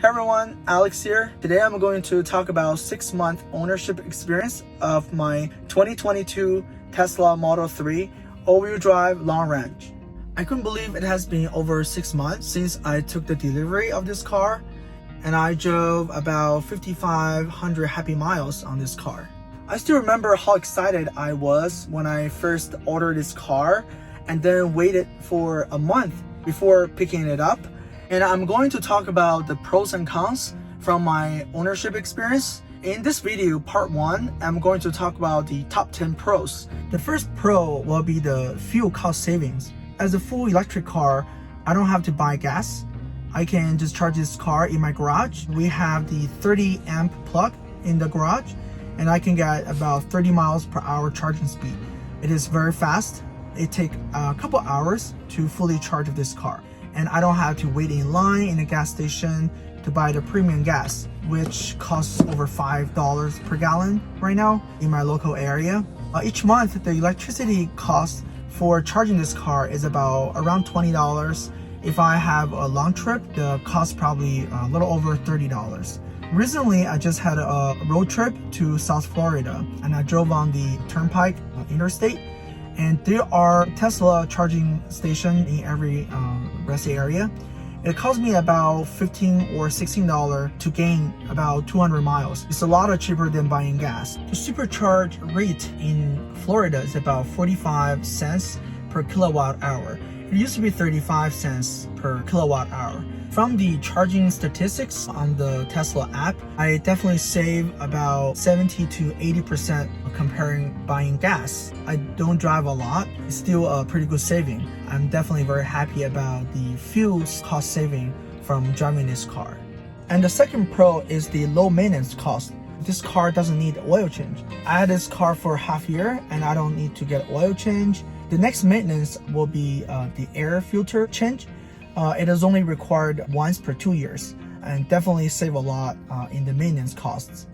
Hey everyone, Alex here. Today I'm going to talk about 6-month ownership experience of my 2022 Tesla Model 3 all-wheel drive long range. I couldn't believe it has been over 6 months since I took the delivery of this car, and I drove about 5,500 happy miles on this car. I still remember how excited I was when I first ordered this car and then waited for a month before picking it up. And I'm going to talk about the pros and cons from my ownership experience. In this video, part 1, I'm going to talk about the top 10 pros. The first pro will be the fuel cost savings. As a full electric car, I don't have to buy gas. I can just charge this car in my garage. We have the 30 amp plug in the garage, and I can get about 30 miles per hour charging speed. It is very fast. It takes a couple hours to fully charge this car. And I don't have to wait in line in a gas station to buy the premium gas, which costs over $5 per gallon right now in my local area. Each month, the electricity cost for charging this car is about around $20. If I have a long trip, the cost probably a little over $30. Recently, I just had a road trip to South Florida, and I drove on the Turnpike interstate. And there are Tesla charging stations in every rest area. It cost me about $15 or $16 to gain about 200 miles. It's a lot cheaper than buying gas. The supercharge rate in Florida is about 45 cents per kilowatt hour. It used to be 35 cents per kilowatt hour. From the charging statistics on the Tesla app, I definitely save about 70 to 80% comparing buying gas. I don't drive a lot. It's still a pretty good saving. I'm definitely very happy about the fuel cost saving from driving this car. And the second pro is the low maintenance cost. This car doesn't need oil change. I had this car for half a year and I don't need to get oil change. The next maintenance will be the air filter change. It is only required once per 2 years and definitely save a lot in the maintenance costs.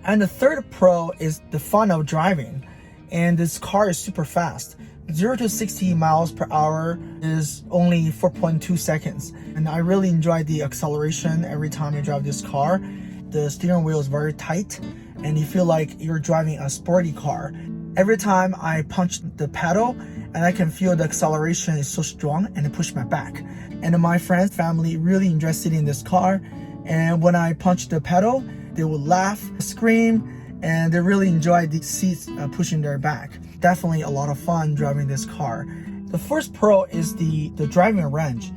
And the third pro is the fun of driving. And this car is super fast. 0 to 60 miles per hour is only 4.2 seconds. And I really enjoy the acceleration every time I drive this car. The steering wheel is very tight and you feel like you're driving a sporty car. Every time I punch the pedal, and I can feel the acceleration is so strong and it pushed my back. And my friends, family really enjoy sitting in this car. And when I punch the pedal, they will laugh, scream, and they really enjoy the seats pushing their back. Definitely a lot of fun driving this car. The first pro is the driving range.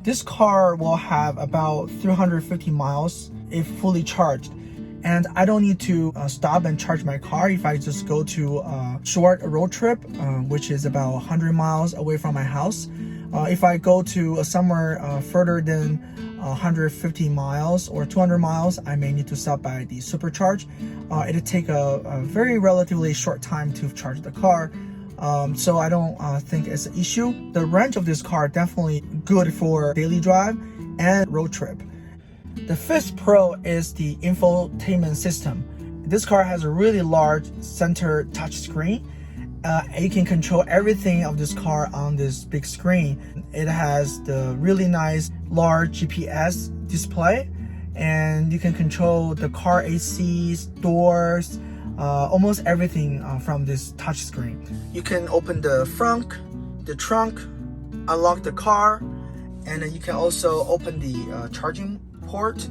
This car will have about 350 miles if fully charged. And I don't need to stop and charge my car if I just go to a short road trip, which is about 100 miles away from my house. If I go to somewhere further than 150 miles or 200 miles, I may need to stop by the Supercharge. It'll take a very relatively short time to charge the car. So I don't think it's an issue. The range of this car definitely good for daily drive and road trip. The fifth pro is the infotainment system. This car has a really large center touch screen. You can control everything of this car on this big screen. It has the really nice large GPS display, and you can control the car ACs, doors, almost everything from this touch screen. You can open the trunk, unlock the car, and then you can also open the charging port,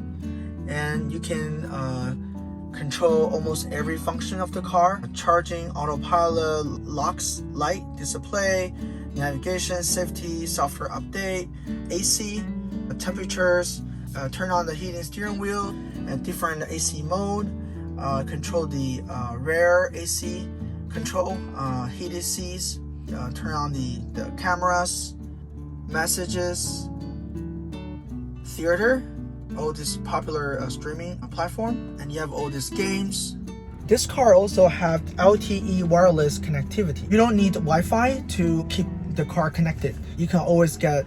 and you can control almost every function of the car: charging, autopilot, locks, light, display, navigation, safety, software update, AC, temperatures, turn on the heating steering wheel and different AC mode, control the rear AC control, heated seats, turn on the cameras, messages, theater, all this popular streaming platform, and you have all these games. This car also have LTE wireless connectivity. You don't need Wi-Fi to keep the car connected. You can always get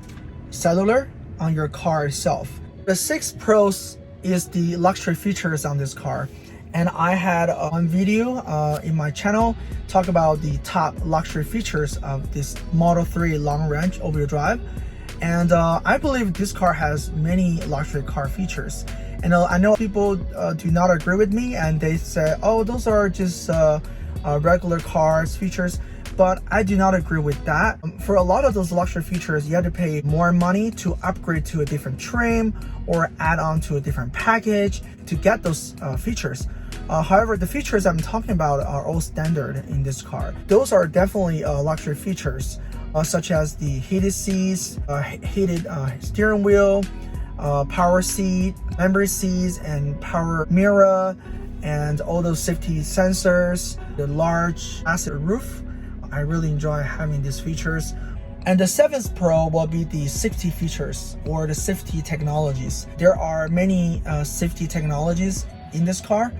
cellular on your car itself. The sixth pros is the luxury features on this car. And I had one video in my channel talk about the top luxury features of this Model 3 long range all-wheel drive. And I believe this car has many luxury car features. And I know people do not agree with me, and they say, oh, those are just regular cars features. But I do not agree with that. For a lot of those luxury features, you have to pay more money to upgrade to a different trim or add on to a different package to get those features. However, the features I'm talking about are all standard in this car. Those are definitely luxury features, such as the heated seats, heated steering wheel, power seat, memory seats, and power mirror, and all those safety sensors, the large massive roof. I really enjoy having these features. And the 7th Pro will be the safety features or the safety technologies. There are many safety technologies in this car,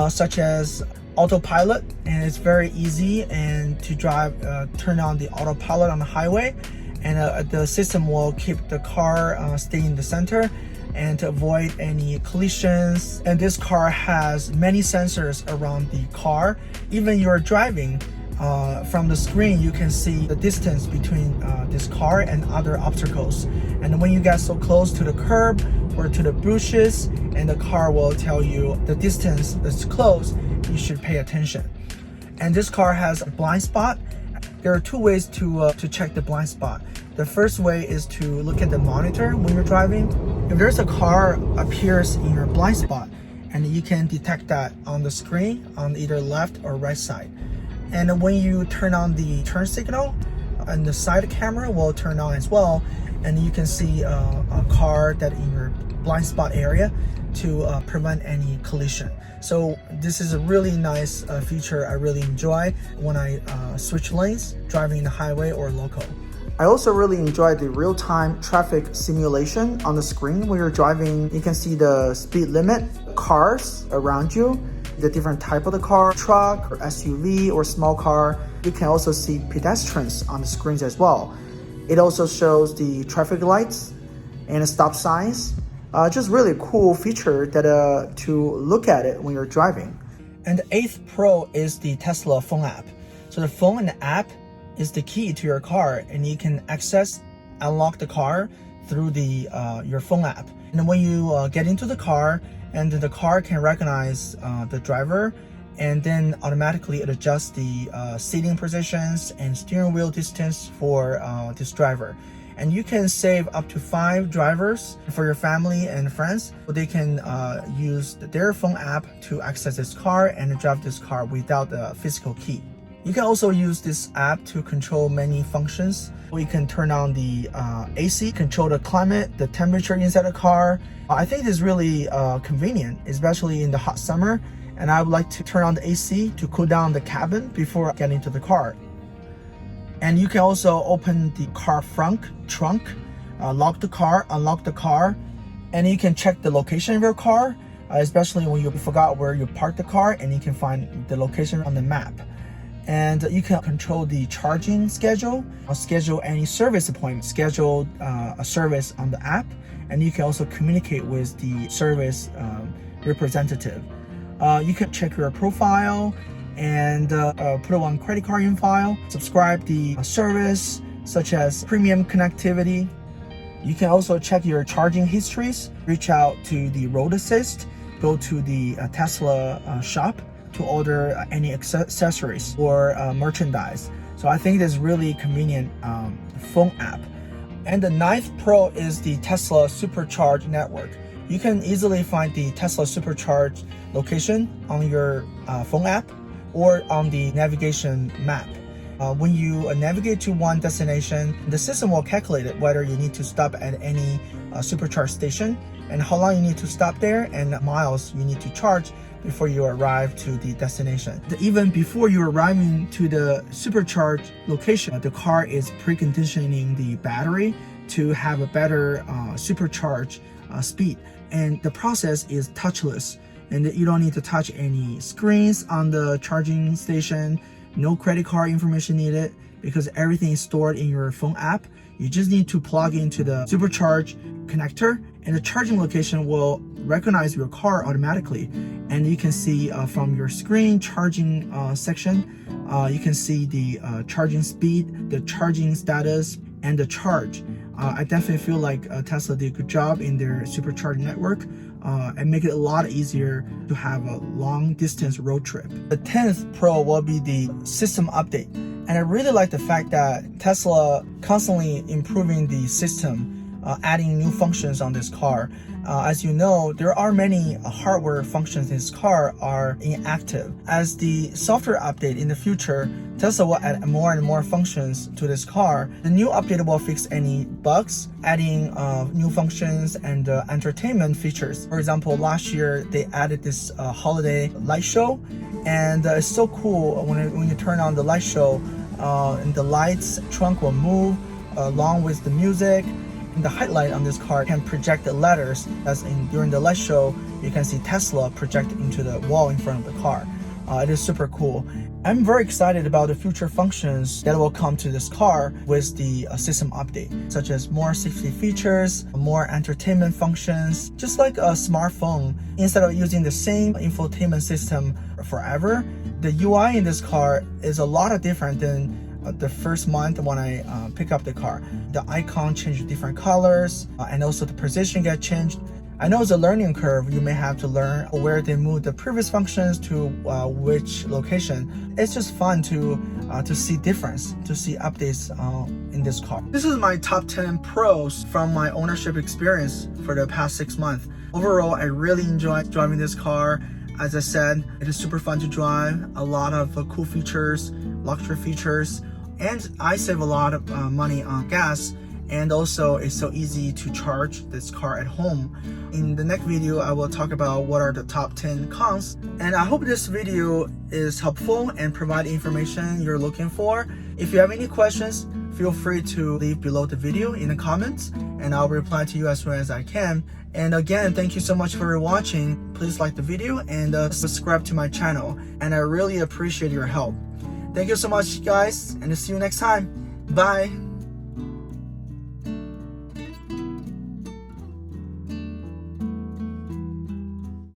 such as autopilot, and it's very easy and to drive, turn on the autopilot on the highway, and the system will keep the car stay in the center and to avoid any collisions. And this car has many sensors around the car. Even you're driving, from the screen you can see the distance between this car and other obstacles, and when you get so close to the curb or to the bushes, and the car will tell you the distance is close, you should pay attention. And this car has a blind spot. There are two ways to check the blind spot. The first way is to look at the monitor when you're driving. If there's a car appears in your blind spot, and you can detect that on the screen on either left or right side. And when you turn on the turn signal, and the side camera will turn on as well, and you can see a car that in your blind spot area to prevent any collision. So this is a really nice feature I really enjoy when I switch lanes, driving the highway or local. I also really enjoy the real-time traffic simulation on the screen. When you're driving, you can see the speed limit, cars around you, the different type of the car, truck or SUV or small car. You can also see pedestrians on the screens as well. It also shows the traffic lights and the stop signs. Just really a cool feature that to look at it when you're driving. And the 8th Pro is the Tesla phone app. So the phone and the app is the key to your car, and you can unlock the car through the your phone app. And when you get into the car, and the car can recognize the driver, and then automatically it adjusts the seating positions and steering wheel distance for this driver. And you can save up to 5 drivers for your family and friends. They can use their phone app to access this car and drive this car without the physical key. You can also use this app to control many functions. We can turn on the AC, control the climate, the temperature inside the car. I think this is really convenient, especially in the hot summer. And I would like to turn on the AC to cool down the cabin before getting into the car. And you can also open the car trunk, lock the car, unlock the car, and you can check the location of your car, especially when you forgot where you parked the car, and you can find the location on the map. And you can control the charging schedule, schedule any service appointment, schedule a service on the app, and you can also communicate with the service representative. You can check your profile and put on credit card info file, subscribe the service such as premium connectivity. You can also check your charging histories, reach out to the road assist, go to the Tesla shop to order any accessories or merchandise. So I think this is really convenient phone app. And the 9th Pro is the Tesla Supercharge network. You can easily find the Tesla Supercharge location on your phone app or on the navigation map. When you navigate to one destination, the system will calculate it whether you need to stop at any supercharge station and how long you need to stop there and miles you need to charge before you arrive to the destination. Even before you're arriving to the supercharge location, the car is preconditioning the battery to have a better supercharge speed. And the process is touchless, and you don't need to touch any screens on the charging station, no credit card information needed because everything is stored in your phone app. You just need to plug into the supercharge connector, and the charging location will recognize your car automatically. And you can see from your screen charging section, you can see the charging speed, the charging status, and the charge. I definitely feel like Tesla did a good job in their Supercharger network and make it a lot easier to have a long distance road trip. The 10th Pro will be the system update. And I really like the fact that Tesla constantly improving the system, adding new functions on this car. As you know, there are many hardware functions in this car are inactive. As the software update in the future, Tesla will add more and more functions to this car. The new update will fix any bugs, adding new functions and entertainment features. For example, last year they added this holiday light show, and it's so cool when you turn on the light show, and the lights trunk will move along with the music. And the headlight on this car can project the letters. During the light show, you can see Tesla projected into the wall in front of the car. It is super cool. I'm very excited about the future functions that will come to this car with the system update, such as more safety features, more entertainment functions. Just like a smartphone, instead of using the same infotainment system forever, the UI in this car is a lot different than the first month when I pick up the car. The icon changed different colors, and also the position get changed. I know it's a learning curve. You may have to learn where they moved the previous functions to which location. It's just fun to see difference, to see updates in this car. This is my top 10 pros from my ownership experience for the past 6 months. Overall, I really enjoyed driving this car. As I said, it is super fun to drive, a lot of cool features, luxury features, and I save a lot of money on gas, and also it's so easy to charge this car at home. In the next video, I will talk about what are the top 10 cons, and I hope this video is helpful and provide information you're looking for. If you have any questions, feel free to leave below the video in the comments, and I'll reply to you as soon as I can. And again, thank you so much for watching. Please like the video and subscribe to my channel, and I really appreciate your help. Thank you so much, guys, and see you next time. Bye.